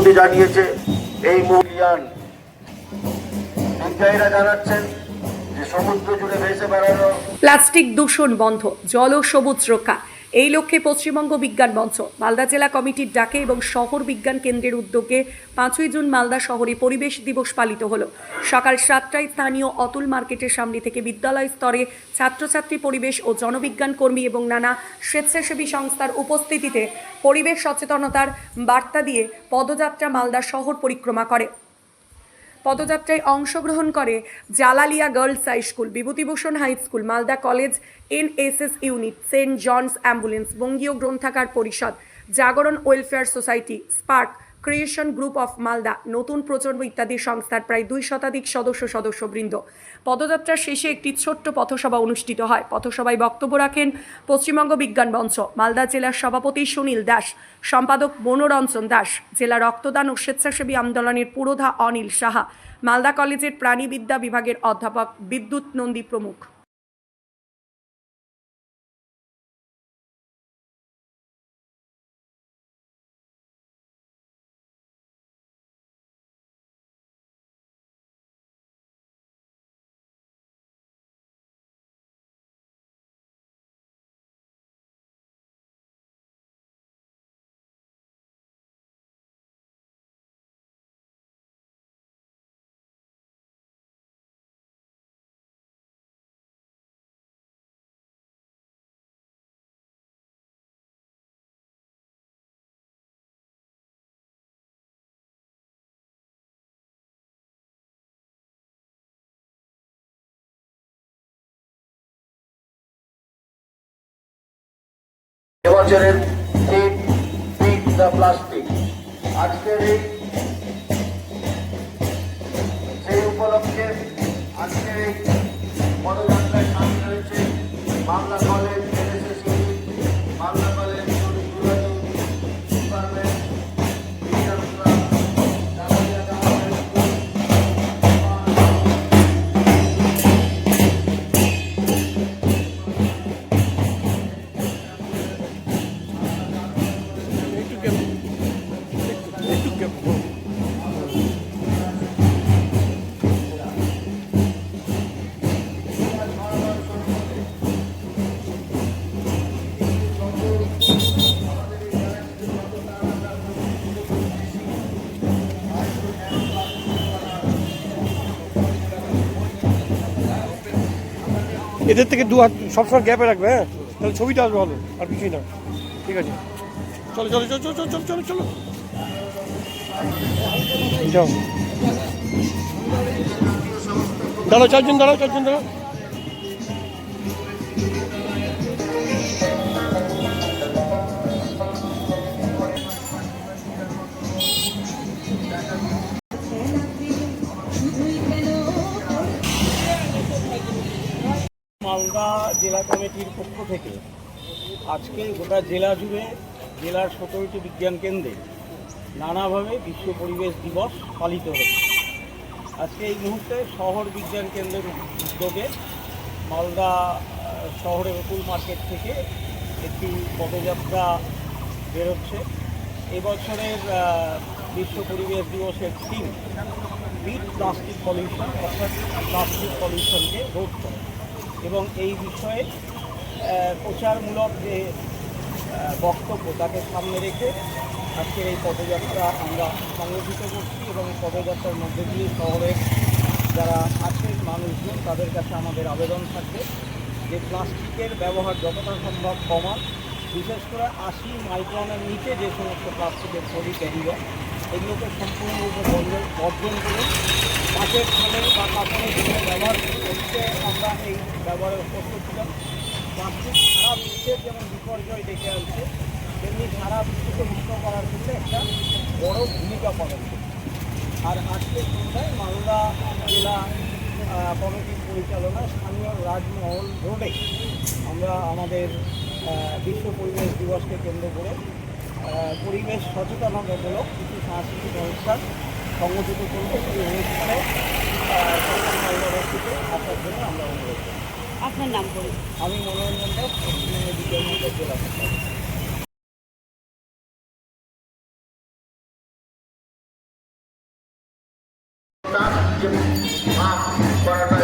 অনুমতি জানিয়েছে। এই মূল্যায়ন বিজ্ঞানীরা জানাচ্ছেন যে সমুদ্র জুড়ে ভেসে বেড়ানো প্লাস্টিক দূষণ বন্ধ, জল ও সবুজ রক্ষা, এই লক্ষ্যে পশ্চিমবঙ্গ বিজ্ঞান মঞ্চ মালদা জেলা কমিটির ডাকে এবং শহর বিজ্ঞান কেন্দ্রের উদ্যোগে 5ই জুন মালদা শহরে পরিবেশ দিবস পালিত হলো। সকাল 7টায় স্থানীয় অতুল মার্কেটের সামনে থেকে বিদ্যালয় স্তরে ছাত্রছাত্রী, পরিবেশ ও জনবিজ্ঞান কর্মী এবং নানা স্বেচ্ছাসেবী সংস্থার উপস্থিতিতে পরিবেশ সচেতনতার বার্তা দিয়ে পদযাত্রা মালদা শহর পরিক্রমা করে। পদযাত্রায় অংশগ্রহণ করে Jalalia girls high school, Bibhutibhushan high school, Malda college, NSS unit, Saint John's ambulance, Bangiya Granthagar Parishad, Jagaran welfare society, spark, creation group of Malda, নতুন প্রজন্ম ইত্যাদি সংস্থার প্রায় 2 শতাধিক সদস্যবৃন্দ। পদযাত্রার শেষে একটি ছোট্ট পথসভা অনুষ্ঠিত হয়। পথসভায় বক্তব্য রাখেন পশ্চিমবঙ্গ বিজ্ঞান মঞ্চ মালদা জেলার সভাপতি সুনীল দাস, সম্পাদক মনোরঞ্জন দাস, জেলা রক্তদান ও স্বেচ্ছাসেবী আন্দোলনের পুরোধা অনিল সাহা, মালদা কলেজের প্রাণীবিদ্যা বিভাগের অধ্যাপক বিদ্যুৎ নন্দী প্রমুখ। এবছরের থিম বিট দ্য প্লাস্টিক। আজকের সেই উপলক্ষে আজকের এই পদযাত্রায় সামিল হয়েছে Bangla college, NSS unit, Bangla college, department, বিজ্ঞান ক্লাব, জালালিয়া গার্লস হাই এদের থেকে দু হাত সবসময় গ্যাপে রাখবে, হ্যাঁ, তাহলে ছবিটা আসবে ভালো, আর কিছুই না। ঠিক আছে, চলো চলো চলো চলো চলো চলো চলো যাও, দাঁড়াও চারজন, দাঁড়াও চারজন, দাঁড়াও। মালদা জেলা কমিটির পক্ষ থেকে আজকে গোটা জেলা জুড়ে জেলার 17টি বিজ্ঞান কেন্দ্রে নানাভাবে বিশ্ব পরিবেশ দিবস পালিত হচ্ছে। আজকে এই মুহূর্তে শহর বিজ্ঞান কেন্দ্রের উদ্যোগে মালদা শহরের অতুল মার্কেট থেকে একটি পদযাত্রা বেরোচ্ছে। এবছরের বিশ্ব পরিবেশ দিবসের থিম বিট প্লাস্টিক পলিউশন, অর্থাৎ প্লাস্টিক পলিউশনকে রোধ করে, এবং এই বিষয়ে প্রচারমূলক যে বক্তব্য তাকে সামনে রেখে আজকের এই পদযাত্রা আমরা সংগঠিত করছি। এবং এই পদযাত্রার মধ্যে দিয়ে শহরের যারা আছেন মানুষজন, তাদের কাছে আমাদের আবেদন থাকবে যে প্লাস্টিকের ব্যবহার যতটা সম্ভব কমান, বিশেষ করে 80 মাইক্রনের নিচে যে সমস্ত প্লাস্টিকের পলি ক্যারিয়ার, এগুলোকে সম্পূর্ণরূপে বর্জন করে কাঁচের ফলে বা কাপড়ের জন্য ব্যবহার করতে আমরা এই ব্যবহারে অভ্যস্ত ছিলাম। প্লাস্টিক সারা বিশ্বের যেমন বিপর্যয় ডেকে আনছে, তেমনি সারা বিশ্বকে মুক্ত করার ক্ষেত্রে একটা বড় ভূমিকা পালন করছে। আর আজকে সন্ধ্যায় মালদা জেলা কমিটির পরিচালনায় স্থানীয় রাজমহল রোডে আমরা আমাদের বিশ্ব পরিবেশ দিবসকে কেন্দ্র করে পরিবেশ সচেতনতামূলক কিছু সাংস্কৃতিক অনুষ্ঠান সংগঠিত করবো। সেই অনুষ্ঠানে মালদাবাসীকে আসার জন্য আমরা অনুরোধ করি। আপনার নাম বলুন। আমি মনোরঞ্জন দাস, পশ্চিমবঙ্গ বিজ্ঞান মঞ্চের জেলা মাস্ক করাটা